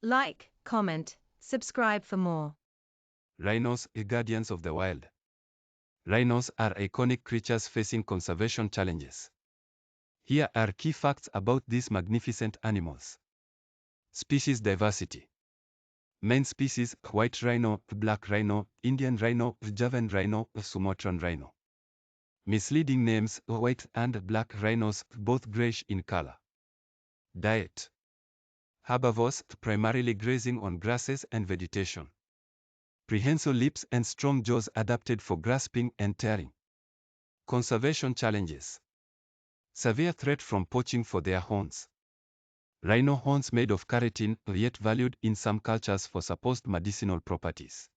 Like, comment, subscribe for more. Rhinos, guardians of the wild. Rhinos are iconic creatures facing conservation challenges. Here are key facts about these magnificent animals. Species diversity. Main species: white rhino, black rhino, Indian rhino, Javan rhino, Sumatran rhino. Misleading names: white and black rhinos, both greyish in color. Diet. Herbivores, primarily grazing on grasses and vegetation. Prehensile lips and strong jaws adapted for grasping and tearing. Conservation challenges. Severe threat from poaching for their horns. Rhino horns made of keratin, yet valued in some cultures for supposed medicinal properties.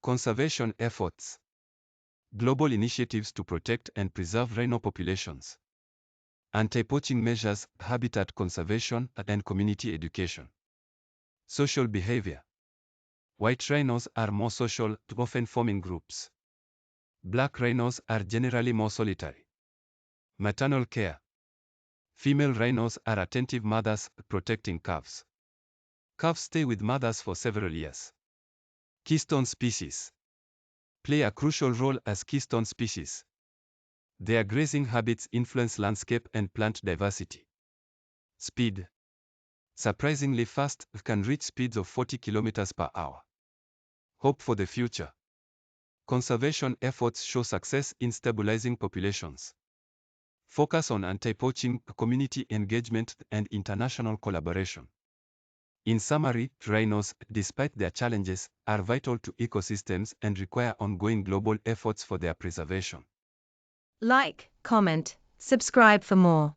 Conservation efforts. Global initiatives to protect and preserve rhino populations. Anti-poaching measures, habitat conservation, and community education. Social behavior. White rhinos are more social, often forming groups. Black rhinos are generally more solitary. Maternal care. Female rhinos are attentive mothers, protecting calves. Calves stay with mothers for several years. Keystone species. Play a crucial role as keystone species. Their grazing habits influence landscape and plant diversity. Speed. Surprisingly fast, can reach speeds of 40 km per hour. Hope for the future. Conservation efforts show success in stabilizing populations. Focus on anti-poaching, community engagement, and international collaboration. In summary, rhinos, despite their challenges, are vital to ecosystems and require ongoing global efforts for their preservation. Like, comment, subscribe for more.